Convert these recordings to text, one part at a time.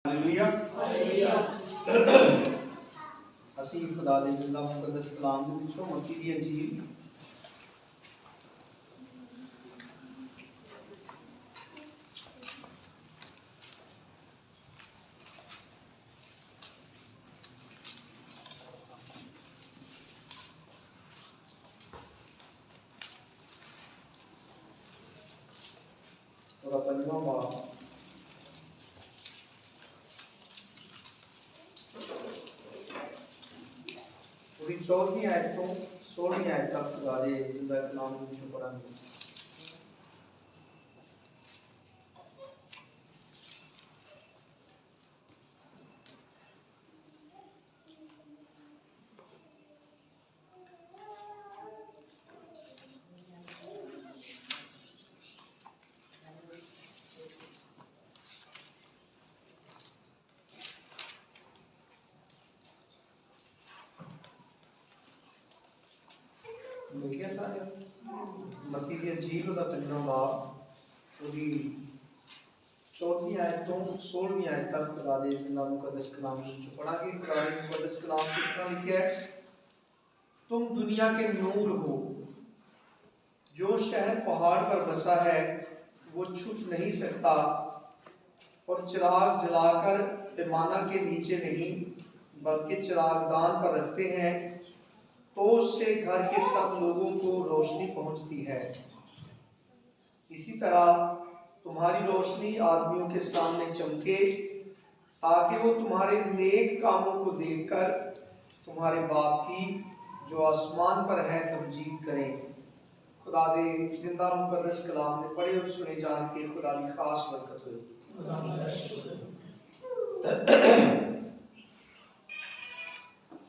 Hallelujah. ਅਸੀਂ ਖੁਦਾ ਦੇ ਜ਼ਿੰਦਾ ਮੁਕੱਦਸ ਕਲਾਮ ਦੇ ਵਿੱਚੋਂ ਮੱਤੀ ਦੀ ਅੰਜੀਲ ਉਹਦਾ 5ਵਾਂ ਬਾਬ पूरी 14वीं आयत तो 16वीं आयत तक खुदा दे जिंदा कलाम में पढ़ांगे। देखिए सारे मत्ती दी अंजील दा 5वां बाब ओदी 14वीं आयत तो 16वीं आयत तक खुदा दे जिंदा मुकद्दस कलाम में पढ़ांगे। खुदा ने मुकद्दस कलाम किस तरह लिखा है? तुम दुनिया के नूर हो। जो शहर पहाड़ पर बसा है वो छुप नहीं सकता, और चिराग जलाकर पैमाना के नीचे नहीं बल्कि चिरागदान पर रखते हैं, तो उससे घर के सब लोगों को रोशनी पहुंचती है। इसी तरह तुम्हारी रोशनी आदमियों के सामने चमके, ताकि वो तुम्हारे नेक कामों को देखकर तुम्हारे बाप की जो आसमान पर है तमजीद करें। खुदा दे जिंदा मुकद्दस कलाम में पढ़े और सुने जान के खुदा की खास बरकत हो।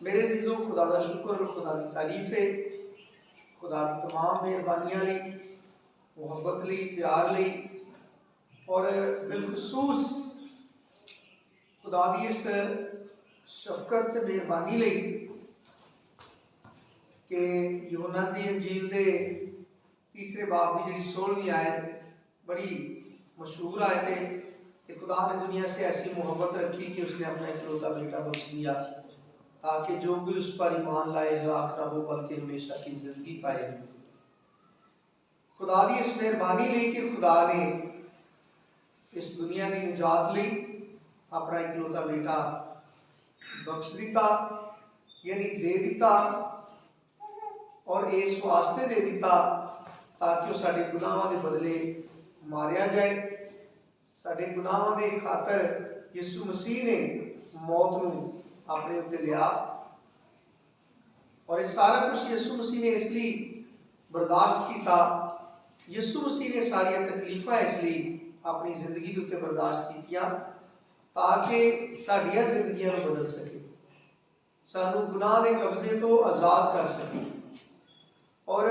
मेरे अज़ीज़ों, खुदा का शुक्र और खुदा की तारीफ है। खुदा की तमाम मेहरबानियां ली, मोहब्बत ली, प्यार ली, और बिलखसूस खुदा की इस शफकत मेहरबानी ली कि यूहन्ना दी अंजील दे तीसरे बाब की जी 16वीं आयत बड़ी मशहूर आयत है कि खुदा ने दुनिया से ऐसी मोहब्बत रखी कि उसने अपना इकलौता बेटा बख्श दिया, ताकि जो कोई उस पर ईमान लाए हलाक ना हो बल्कि हमेशा की जिंदगी पाए। खुदा की इस मेहरबानी ली कि खुदा ने इस दुनिया की निजात ली अपना इकलौता बेटा बख्श दिता, यानी दे दिता, और इस वास्ते दे दिता ताकि वह साडे गुनाहों के बदले मारिया जाए। साडे गुनाहों के खातर यीशु मसीह ने मौत नूं अपने उत्ते लिया, और इस सारा कुछ यीशु मसीह ने इसलिए बर्दाश्त किया। यीशु मसीह ने सारिया तकलीफां इसलिए अपनी जिंदगी के उत्ते बर्दाश्त कीतियां ताकि साडियां जिंदगियां नूं बदल सके, सानू गुनाह के कब्जे तो आज़ाद कर सके। और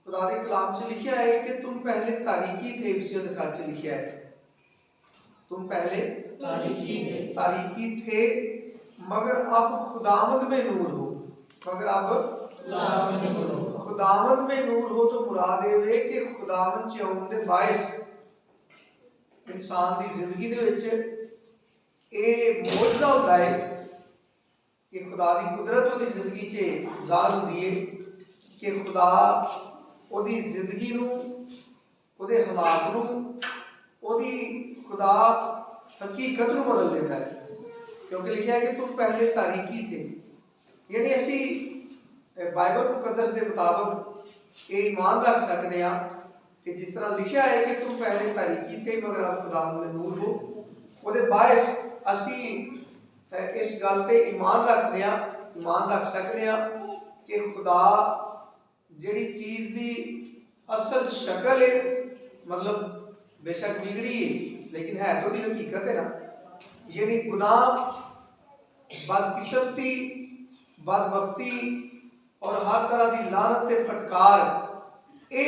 खुदा के कलाम च लिखा है कि तुम पहले तारीकी थे। इफिसियों के खत च लिखा है तुम पहले तारीकी थे मगर अब खुदावंद में नूर हो। मगर अब खुदावंद में नूर हो तो मुराद ये कि खुदावंद च आउण दे बायस इंसान की जिंदगी दे विच ये मौजूदा होता है कि खुदा की कुदरत उसकी जिंदगी च ज़ाहिर होती है कि खुदा उसकी जिंदगी नूं, उसके हालात नूं, उसकी खुदा हकीकत नूं बदल देता है। क्योंकि लिखा है कि तुम पहले तारीकी थे, यानी असी बाइबल मुकद्दस के मुताबिक ये ईमान रख सकते हैं कि जिस तरह लिखा है कि तुम पहले तारीकी थे मगर अब खुदा में नूर हो, वो बायस असी इस गल पे ईमान रख सकते हैं कि खुदा जिहड़ी चीज़ की असल शक्ल है, मतलब बेशक बिगड़ी है लेकिन है तो दी हकीकत है ना, यानी गुनाह, बदकिस्मती, बदबख्ती और हर तरह की लानत ते फटकार ये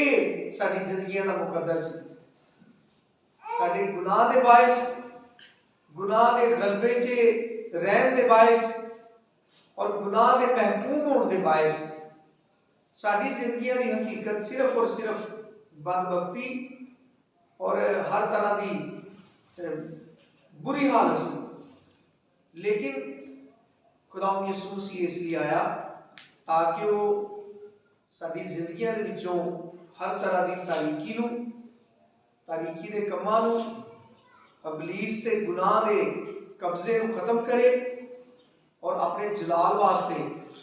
साडी जिंदगियां का मुकद्दर सी। साडे गुनाह दे बायस, गुनाह के गलबे च रहन दे बायस और गुनाह के महकूम होने के बायस साडी जिंदगियां की हकीकत सिर्फ और सिर्फ बदबख्ती और हर तरह की बुरी हालत सी, लेकिन खुदावंद यीशु मसीह इसलिए आया ताकि वो साडी जिंदगियां दे विचों हर तरह की तारीकी दे कमां नूं, अबलीस ते गुनाह दे कब्जे नूं खत्म करे और अपने जलाल वास्ते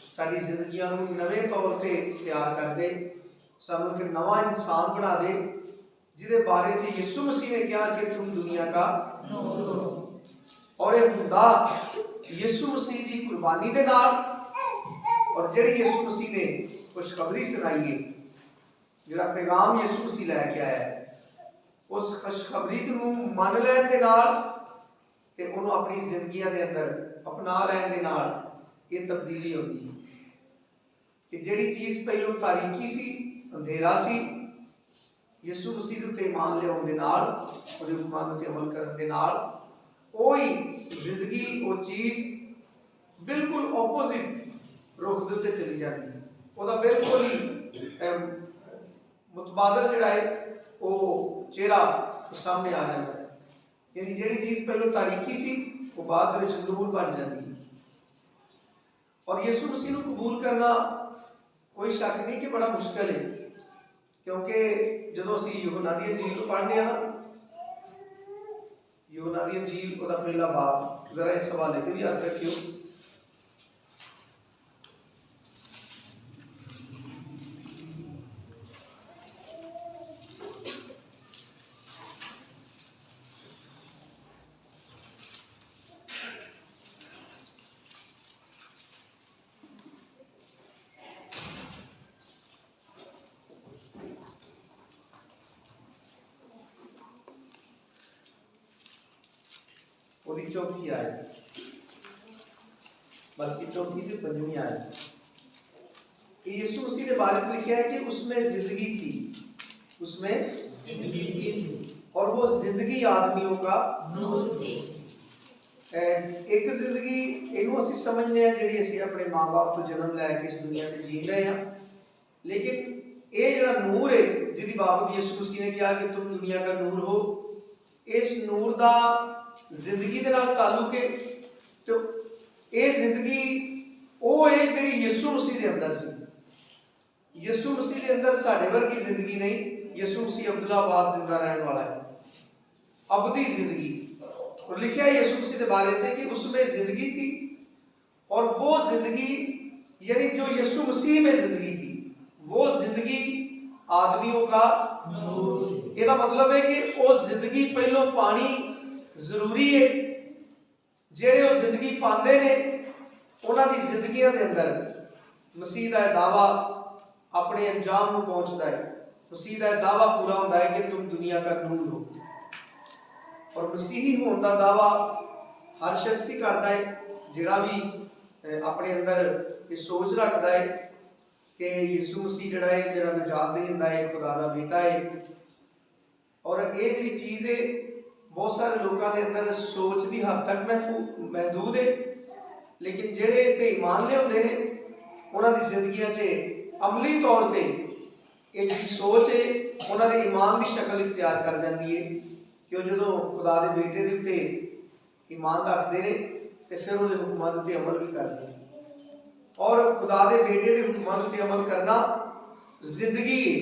साडी जिंदगियां नूं नवे तौर ते तैयार कर दे, सानूं एक नवा इंसान बना दे, जिहदे बारे च यीशु मसीह ने कहा कि तुम दुनिया का नूर हो। और यह हुंदा यीशु मसीह की कुर्बानी दे नाल, और जिहड़ी यीशु मसीह ने खुशखबरी सुनाई है, जिहड़ा पैगाम यीशु मसीह लैके आया है, उस खुशखबरी नूं मन लैण दे नाल ते उहनूं अपनी जिंदगियां दे अंदर अपना लैण दे नाल ये तब्दीली होंदी है कि जिहड़ी चीज़ पहलों तारीकी सी, अंधेरा सी, यीशु मसीह दे उत्ते ईमान लियाउण दे नाल, उहदे हुकमां ते अमल करन दे नाल ओही जिंदगी वो चीज़ बिल्कुल ओपोजिट रुख दे उत्ते चली जाती है, ਉਹਦਾ बिल्कुल ही मुतबादल जिहड़ा है वो चेहरा सामने आ जाता है। यानी जिहड़ी चीज़ पहलों तारीकी सी वो बाद विच नूर बन जाती है। और यीशु मसीह को कबूल करना कोई शक नहीं कि बड़ा मुश्किल है, क्योंकि जो असीं यूहन्ना दी इंजील पढ़ने ना, यूहन्ना दी इंजील उसका पहला बाब, जरा इस हवाले से भी याद रखियो। चौथी आयत, बल्कि चौथी से पंजवीं आयत, यीशु मसीह के बारे में लिखा है कि उसमें जिंदगी थी, उसमें जिंदगी थी और वो जिंदगी आदमियों का नूर थी। एक जिंदगी इनू असीं समझने हैं जिहड़ी असीं अपने माँ बाप तो जन्म लैके इस दुनिया में जी रहे हैं, लेकिन ये जिहड़ा नूर है जिहदी बाबत यीशु मसीह ने कहा कि तुम दुनिया का नूर हो, इस नूर का जिंदगी के नाल ताल्लुक है। तो ये जिंदगी वो है जिहड़ी यीशु मसीह के अंदर सी। यीशु मसीह के अंदर साडे वर्गी जिंदगी नहीं, यीशु मसीह अब्दुल्लाबाद जिंदा रहने वाला है, अबदी जिंदगी। और लिखा है यीशु मसीह के बारे में कि उसमें जिंदगी थी और वो जिंदगी यानी जो यीशु मसीह में जिंदगी थी, वो जिंदगी आदमियों का नूर। इसका मतलब है कि वो जिंदगी पहलों पानी जरूरी है, जेड़े वो जिंदगी पाते ने उन्हां दी जिंदगियां दे अंदर मसीह दा दावा अपने अंजाम में पहुंचता है। मसीह दा दावा पूरा होता है कि तुम दुनिया का नूर हो। और मसीही होने का दावा हर शख्स ही करता है जिहड़ा भी अपने अंदर ये सोच रखता है कि यीशु मसीह जिहड़ा है मेरा निजात देंदा है, खुदा दा बेटा है। और ये जी चीज़ है बहुत सारे लोगों के अंदर सोच की हद तक महदूद है, लेकिन जेड़े ते ईमान लियाउंदे ने उन्हां दी जिंदगियां च अमली तौर पर ये जी सोच है उन्हां दे ईमान की शक्ल इख्तियार कर जाती है कि जो खुदा दे बेटे के उत्ते ईमान रखते हैं तो फिर वो हुक्मां दे उत्ते अमल भी करते हैं। और खुदा दे बेटे के हुक्मां दे उत्ते अमल करना जिंदगी है।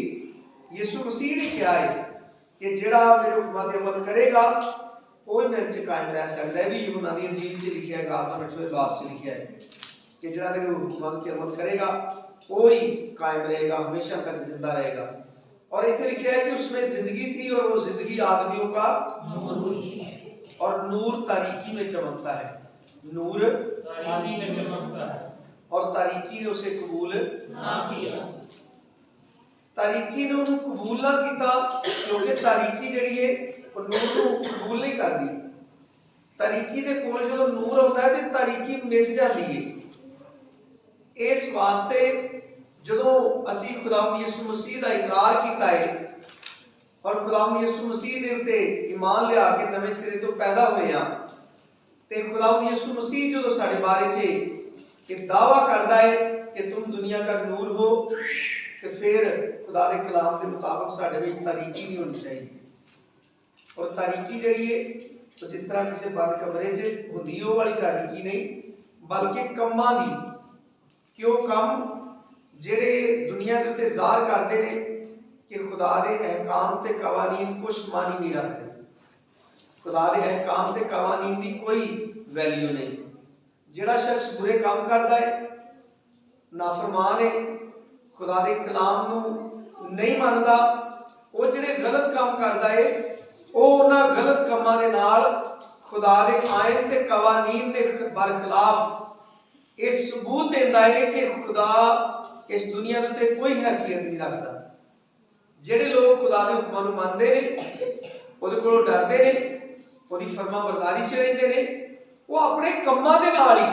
यीशु मसीह ने क्या है कि जिहड़ा मेरे हुक्मां ते अमल करेगा वो ही मेरे च कायम रह सकता है। भी यूहन्ना दी इंजील च लिखा है, 8वें बाब च लिखा है कि जिहड़ा मेरे हुक्मां ते अमल करेगा वो ही कायम रहेगा, हमेशा तक जिंदा रहेगा। और इत्थे लिखा है कि उसमें जिंदगी थी और वो जिंदगी आदमियों का नूर थी। और नूर तारीकी में चमकता है, नूर तारीकी में चमकता है और तारीकी ने उसे कबूल ना किया। तारीकी ने उन्हें कबूल ना किया क्योंकि तारीकी जिहड़ी है वो नूर को कबूल नहीं करती। तारीकी दे कोल जो नूर होता है तो तारीकी मिट जाती है। इस वास्ते जो असी खुदावंद यीशु मसीह का इकरार किया है और खुदावंद यीशु मसीह के उत्ते ईमान लिया के नवे सिरे तो पैदा हुए हैं, तो खुदावंद यीशु मसीह जो साडे बारे च एक दावा करता है कि तुम दुनिया का नूर हो, तो फिर खुदा के कलाम के मुताबिक साडे विच तारीकी नहीं होनी चाहिए। और तारीकी जिहड़ी है तो जिस तरह किसी बंद कमरे च होंदी वो वाली तारीकी नहीं, बल्कि कम्मां दी कि वो कम जिहड़े दुनिया के उत्ते ज़ाहिर करते हैं कि खुदा दे अहकाम ते कवानीन कुछ मानी नहीं रखते, खुदा दे अहकाम ते कवानीन की कोई वैल्यू नहीं। जिहड़ा शख्स बुरे काम करता है, नाफरमान है, खुदा दे कलाम नूं नहीं मानता, वो जिहड़े गलत काम करता है वो उन्हां गलत कामां दे नाल खुदा दे आयन ते कवानीन दे बरखिलाफ ये सबूत देता है कि खुदा इस दुनिया के उत्ते कोई हैसियत नहीं रखता। जिहड़े लोग खुदा दे हुक्मां नूं मनदे ने, उहदे कोलों डरदे ने, उहदी फरमाबरदारी च रहिंदे ने, वो अपने कम्मां दे नाल ही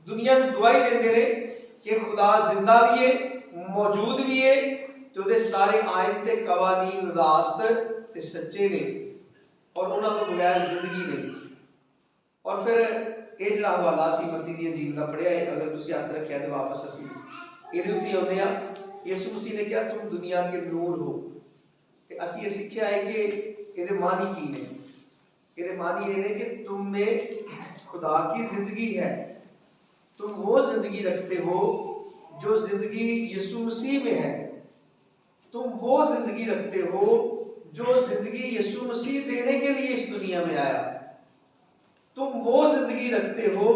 दुनिया नूं गवाही देंदे ने कि खुदा जिंदा भी है, मौजूद भी है, तो उहदे सारे आयन ते कवानीन रास्त ते सच्चे ने और उन्हां तों बगैर जिंदगी नहीं। और फिर ये जिहड़ा हवाला सी मत्ती दी इंजील दा पढ़िया है, अगर तुसीं हत्थ रखिया तो वापस असीं इहदे उत्ते आउंदे आ। यीशु मसीह ने कहा तुम दुनिया के नूर हो, ते असीं ये सिक्ख्या है कि इहदे मानी की ने। इहदे मानी ये ने कि तुम में खुदा की जिंदगी है, तुम वो जिंदगी रखते हो जो जिंदगी यीशु मसीह में है, तुम वो जिंदगी रखते हो जो जिंदगी यीशु मसीह देने के लिए इस दुनिया में आया, तुम वो जिंदगी रखते हो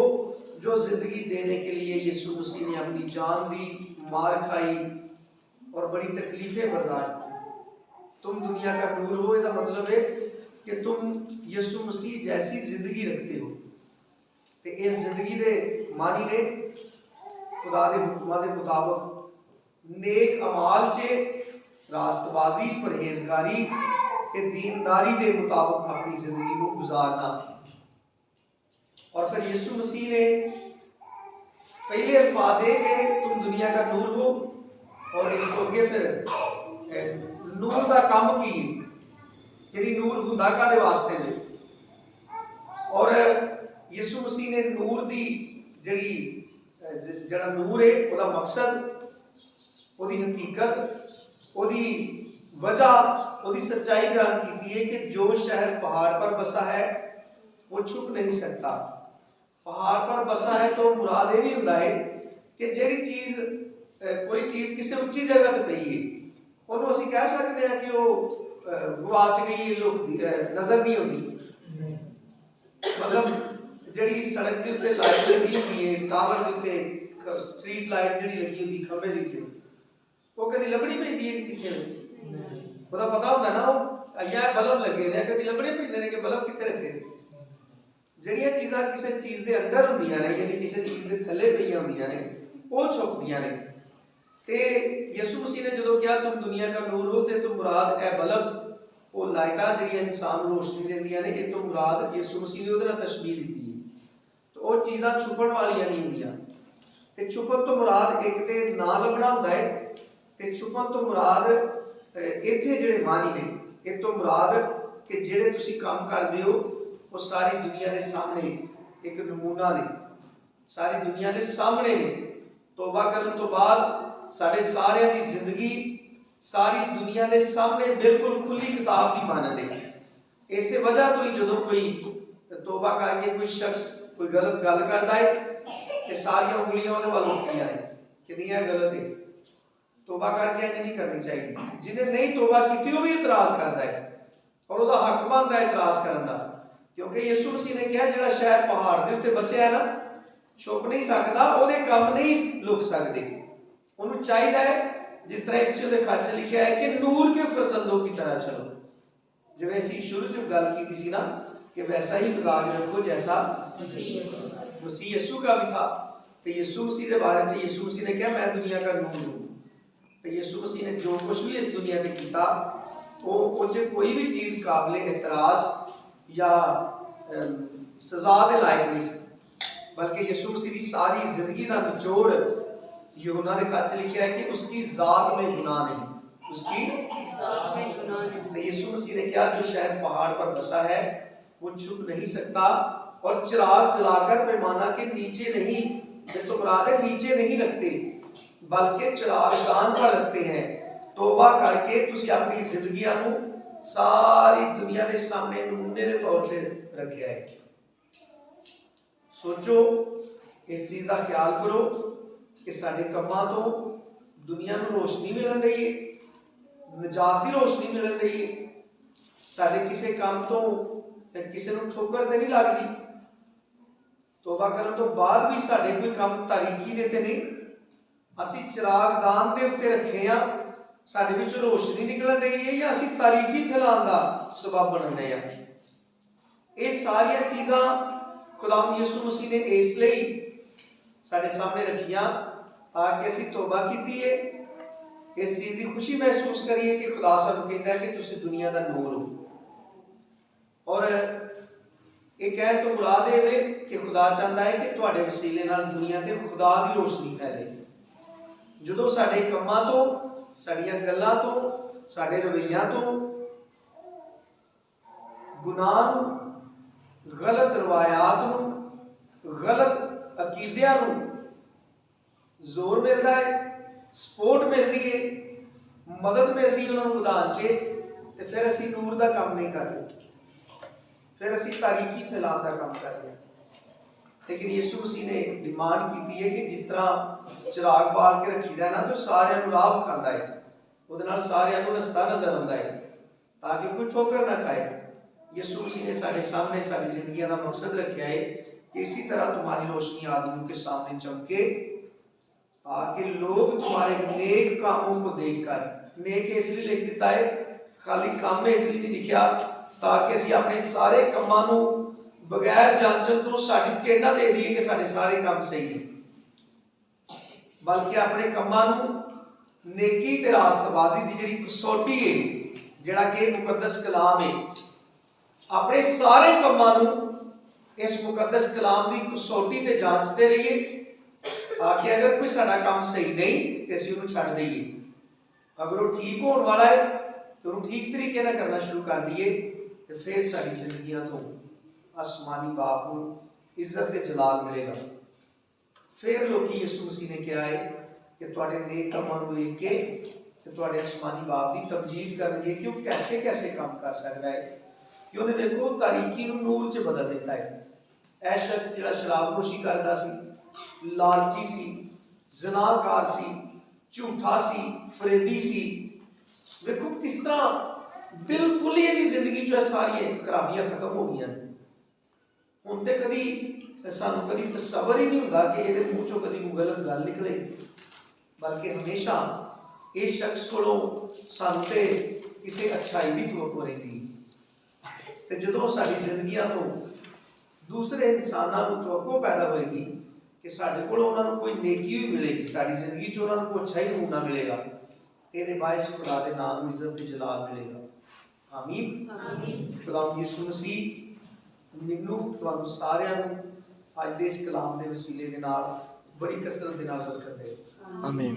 जो जिंदगी देने के लिए यीशु मसीह ने अपनी जान दी, मार खाई और बड़ी तकलीफें बर्दाश्त की। तुम दुनिया का नूर हो, इसका मतलब है कि तुम यीशु मसीह जैसी जिंदगी रखते हो। ते इस जिंदगी दे मानी ने खुदा दे हुक्मां दे मुताबिक नेक अमाल च रास्तबाजी, परहेजगारी ते दीनदारी दे मुताबिक अपनी जिंदगी को गुजारना। और फिर यीशु मसीह ने पहले अल्फाज है कि तुम दुनिया का नूर हो, और इसको आगे फिर नूर का काम की यानी नूर हुंदा कादे वास्ते ने। और यीशु मसीह ने नूर दी जड़ा नूर है उसका मकसद, उसकी हकीकत, उसकी वजह, उसकी सच्चाई बयान की है कि जो शहर पहाड़ पर बसा है वो छुप नहीं सकता। पहाड़ पर बसा है तो मुराद ये भी होता है कि जिहड़ी चीज़ कोई चीज़ किसी उच्ची जगह पर पई है उन्होंने असीं कह सकते हैं कि वो गवाच गई, लुकदी नज़र नहीं आती। मतलब जिहड़ी सड़क के उत्ते लाइट लगी हुई है, टावर के उत्ते स्ट्रीट लाइट जिहड़ी लगी हुई खंभे के उत्ते, वो कभी लभनी पैंदी है कि कित्थे ਉਹਦਾ पता होंदा ना, वो अय्या बल्ब लगे ने कभी लभने पैंदे ने कि बल्ब कित्थे रखे ने। ਜਿਹੜੀਆਂ ਚੀਜ਼ਾਂ ਕਿਸੇ ਚੀਜ਼ ਦੇ ਅੰਦਰ ਹੁੰਦੀਆਂ ਨੇ ਯਾਨੀ ਕਿਸੇ ਚੀਜ਼ ਦੇ ਥੱਲੇ ਪਈਆਂ ਹੁੰਦੀਆਂ ਨੇ ਉਹ ਛੁਪਦੀਆਂ ਨੇ। ਤੇ ਯਿਸੂ ਮਸੀਹ ਨੇ ਜਦੋਂ ਕਿਹਾ ਤੁਮ ਦੁਨੀਆ ਦਾ ਨੂਰ ਹੋ ਤੇ ਤੋਂ ਮੁਰਾਦ ਇਹ ਬਲਬ ਉਹ ਲਾਈਟਾਂ ਜਿਹੜੀਆਂ ਇਨਸਾਨ ਨੂੰ ਰੋਸ਼ਨੀ ਦਿੰਦੀਆਂ ਨੇ, ਇਹ ਤੋਂ ਮੁਰਾਦ ਯਿਸੂ ਮਸੀਹ ਨੇ ਉਹਦੇ ਨਾਲ ਤਸ਼ਬੀਹ ਦਿੱਤੀ ਹੈ। ਤੇ ਉਹ ਚੀਜ਼ਾਂ ਛੁਪਣ ਵਾਲੀਆਂ ਨਹੀਂ ਹੁੰਦੀਆਂ। ਤੇ ਛੁਪਣ ਤੋਂ ਮੁਰਾਦ ਇੱਕ ਤੇ ਨਾ ਲੱਭਣਾ ਹੁੰਦਾ ਹੈ, ਤੇ ਛੁਪਣ ਤੋਂ ਮੁਰਾਦ ਇੱਥੇ ਜਿਹੜੇ ਮਾਨੀ ਨੇ ਇਹ ਤੋਂ ਮੁਰਾਦ ਕਿ ਜਿਹੜੇ ਤੁਸੀਂ ਕੰਮ ਕਰਦੇ ਹੋ वो सारी दुनिया के सामने एक नमूना ने, सारी दुनिया के सामने ने। तौबा करने तो बाद साढ़े सारे की जिंदगी सारी दुनिया के सामने बिल्कुल खुली किताब की मानद है। इस वजह तो ही जो कोई तौबा करके कोई शख्स कोई गलत गल करता है तो सारिया उंगलियां उन्हें वाल उठदियां ने कि नहीं गलत है, तौबा करके इंज नहीं करनी चाहिए। जिन्हें नहीं तौबा की वो भी इतराज करता है और उसका हक बनता है इतराज करने का, क्योंकि यीशु मसीह ने कहा जिहड़ा शहर पहाड़ के उत्ते बसिया है ना छुप नहीं सकता, ਉਹਦੇ ਕੰਮ नहीं लुक सकते। उन्होंने चाहिए है जिस तरह इफिसियों के खत लिखा है कि नूर के फरजंदों की तरह चलो। जिवें असीं शुरू च गल की सी ना कि वैसा ही मिजाज रखो जैसा मसीह यीशु का भी था। तो यीशु मसीह के बारे में यीशु मसीह ने कहा मैं दुनिया का नूर हूँ। तो यीशु मसीह ने जो कुछ भी इस दुनिया में किया वो कोई भी चीज़ काबिल एतराज़ या सजा के लायक नहीं सी, बल्कि यीशु मसीह की सारी जिंदगी का निचोड़ यूहन्ना ने खत लिखा है कि उसकी जात में गुनाह नहीं, उसकी जात में गुनाह नहीं। तो यीशु मसीह ने कहा जो शहर पहाड़ पर बसा है वो छुप नहीं सकता, और चिराग जलाकर पैमाना के नीचे नहीं, तो मुराद नीचे नहीं रखते बल्कि चिराग दान पर रखते हैं। तौबा करके तुसी अपनी जिंदगियां नूं ਸਾਰੀ ਦੁਨੀਆ ਦੇ ਸਾਹਮਣੇ ਨਮੂਨੇ ਦੇ ਤੌਰ ਤੇ ਰੱਖਿਆ ਹੈ। ਸੋਚੋ, ਇਸ ਚੀਜ਼ ਦਾ ਖਿਆਲ ਕਰੋ ਕਿ ਸਾਡੇ ਕੰਮਾਂ ਤੋਂ ਦੁਨੀਆ ਨੂੰ ਰੋਸ਼ਨੀ ਮਿਲਣ ਰਹੀ ਹੈ, ਨਜਾਤ ਦੀ ਰੋਸ਼ਨੀ ਮਿਲਣ ਰਹੀ ਹੈ। ਸਾਡੇ ਕਿਸੇ ਕੰਮ ਤੋਂ ਕਿਸੇ ਨੂੰ ਠੋਕਰ ਤੇ ਨਹੀਂ ਲੱਗਦੀ। ਤੋਬਾ ਕਰਨ ਤੋਂ ਬਾਅਦ ਵੀ ਸਾਡੇ ਕੋਈ ਕੰਮ ਤਾਰੀਕੀ ਦੇ ਤੇ ਨਹੀਂ, ਅਸੀਂ ਚਿਰਾਗਦਾਨ ਦੇ ਉੱਤੇ ਰੱਖੇ ਆ, ਸਾਡੇ ਵਿੱਚੋਂ ਰੋਸ਼ਨੀ ਨਿਕਲ ਰਹੀ ਹੈ ਜਾਂ ਅਸੀਂ ਤਾਰੀਕੀ ਫੈਲਾਉਣ ਦਾ ਸਬਬ ਬਣ ਰਹੇ ਹਾਂ। ਇਹ ਸਾਰੀਆਂ ਚੀਜ਼ਾਂ ਖੁਦਾਵੰਦ ਯਿਸੂ ਮਸੀਹ ਨੇ ਇਸ ਲਈ ਸਾਡੇ ਸਾਹਮਣੇ ਰੱਖੀਆਂ ਤਾਂ ਕਿ ਅਸੀਂ ਤੋਬਾ ਕੀਤੀ ਹੈ, ਇਸ ਚੀਜ਼ ਦੀ ਖੁਸ਼ੀ ਮਹਿਸੂਸ ਕਰੀਏ ਕਿ ਖੁਦਾ ਸਾਨੂੰ ਕਹਿੰਦਾ ਹੈ ਕਿ ਤੁਸੀਂ ਦੁਨੀਆ ਦਾ ਨੂਰ ਹੋ। ਔਰ ਇਹ ਕਹਿਣ ਤੋਂ ਮੁਰਾਦ ਇਹ ਵੇ ਕਿ ਖੁਦਾ ਚਾਹੁੰਦਾ ਹੈ ਕਿ ਤੁਹਾਡੇ ਵਸੀਲੇ ਨਾਲ ਦੁਨੀਆ ਤੇ ਖੁਦਾ ਦੀ ਰੋਸ਼ਨੀ ਫੈਲੇ। ਜਦੋਂ ਸਾਡੇ ਕੰਮਾਂ ਤੋਂ, ਸਾਡੀਆਂ ਗੱਲਾਂ ਤੋਂ, ਸਾਡੇ ਰਵੱਈਆਂ ਤੋਂ, ਗੁਨਾਹ ਨੂੰ, ਗਲਤ ਰਵਾਇਤ ਨੂੰ, ਗਲਤ ਅਕੀਦਿਆਂ ਨੂੰ ਜ਼ੋਰ ਮਿਲਦਾ ਹੈ, ਸਪੋਰਟ ਮਿਲਦੀ ਹੈ, ਮਦਦ ਮਿਲਦੀ ਹੈ ਉਹਨਾਂ ਨੂੰ ਵਧਾਉਣ 'ਚ, ਤੇ ਫਿਰ ਅਸੀਂ ਨੂਰ ਦਾ ਕੰਮ ਨਹੀਂ ਕਰ ਰਹੇ, ਫਿਰ ਅਸੀਂ ਤਾਰੀਕੀ ਫੈਲਾਉਣ ਦਾ ਕੰਮ ਕਰ ਰਹੇ ਹਾਂ। ਲੇਕਿਨ ਯਿਸੂ ਮਸੀਹ ਨੇ ਡਿਮਾਂਡ ਕੀਤੀ ਹੈ ਕਿ ਜਿਸ ਤਰ੍ਹਾਂ ਚਿਰਾਗ ਬਾਲ ਕੇ ਰੱਖੀਦਾ ਨਾ ਤੇ ਸਾਰਿਆਂ ਨੂੰ ਰਾਹ ਵਿਖਾਉਂਦਾ ਹੈ, ਉਹਦੇ ਨਾਲ ਸਾਰਿਆਂ ਨੂੰ ਰਸਤਾ ਨਜ਼ਰ ਆਉਂਦਾ ਹੈ ਤਾਂ ਕਿ ਕੋਈ ਠੋਕਰ ਨਾ ਖਾਏ। ਯਿਸੂ मसीह ने साढ़े सामने सारी जिंदगी का मकसद रखा है कि इसी तरह तुम्हारी रोशनी आदमियों के सामने चमके ताकि लोग तुम्हारे नेक कामों को देखकर, नेक इसलिए लिख दिता है, खाली काम में इसलिए नहीं लिखा ताकि ਅਸੀਂ ਆਪਣੇ ਸਾਰੇ ਕੰਮਾਂ ਨੂੰ ਬਗੈਰ ਜਾਂਚਣ ਤੋਂ ਸਰਟੀਫਿਕੇਟ ਨਾ ਦੇ ਦਈਏ ਕਿ ਸਾਡੇ ਸਾਰੇ ਕੰਮ ਸਹੀ ਨੇ, ਬਲਕਿ ਆਪਣੇ ਕੰਮਾਂ ਨੂੰ ਨੇਕੀ ਤੇ ਰਾਸਤਬਾਜ਼ੀ ਦੀ ਜਿਹੜੀ ਕਸੌਟੀ ਹੈ, ਜਿਹੜਾ ਕਿ ਮੁਕੱਦਸ ਕਲਾਮ ਹੈ, ਆਪਣੇ ਸਾਰੇ ਕੰਮਾਂ ਨੂੰ ਇਸ ਮੁਕੱਦਸ ਕਲਾਮ ਦੀ ਕਸੌਟੀ ਤੇ ਜਾਂਚਦੇ ਰਹੀਏ ताकि अगर कोई साडा काम सही नहीं तो ਅਸੀਂ ਉਹਨੂੰ ਛੱਡ ਦਈਏ, अगर वो ठीक होने वाला है तो ਉਹਨੂੰ ठीक तरीके ਨਾਲ करना शुरू कर दईए, तो फिर साडी जिंदगियां तो आसमानी बाप को इज्जत ते जलाल मिलेगा। फिर लोकी यीशु मसीह ने कहा है कि तुहाडे नेक कामां नूं वेख के ते तुहाडे आसमानी बाप की तमजीद करनगे कि वो कैसे कैसे काम कर सकता है, कि उन्हें देखो तारीकी नूं नूर च बदल दिता है। ऐ शख्स जिहड़ा शराबनोशी करदा सी, लालची सी, जनाकार सी, झूठा सी, फरेबी सी, देखो किस तरह बिल्कुल ही इहदी जिंदगी जो है सारी खराबियां खत्म हो गई। हुण ते कदी सानूं कदी तसव्वुर ही नहीं हुंदा कि इहदे मूँह चों कदी कोई गलत गल निकले, बल्कि हमेशा इस शख्स कोलों सानूं ते किसी अच्छाई दी तवक्को रहिंदी। ते जदों साडी जिंदगियां तो दूसरे इंसानां नूं तवक्को पैदा होएगी कि साडे कोल उन्हां नूं कोई नेकी भी मिलेगी, साडी जिंदगी च उन्हां नूं कोई अच्छा ही नमूना मिलेगा, ਇਹਦੇ ਬਾਇਸ ਖੁਦਾ ਦੇ ਨਾਮ ਨੂੰ ਇੱਜ਼ਤ ਤੇ ਜਲਾਲ ਮਿਲੇਗਾ। ਆਮੀਨ ਆਮੀਨ। ਖੁਦਾਵੰਦ ਯਿਸੂ ਮਸੀਹ ਮੈਨੂੰ ਤੁਹਾਨੂੰ ਸਾਰਿਆਂ ਨੂੰ ਅੱਜ ਦੇ ਇਸ ਕਲਾਮ ਦੇ ਵਸੀਲੇ ਦੇ ਨਾਲ ਬੜੀ ਕਸਰਤ ਦੇ ਨਾਲ ਬਰਕਤ ਦੇ। ਆਮੀਨ।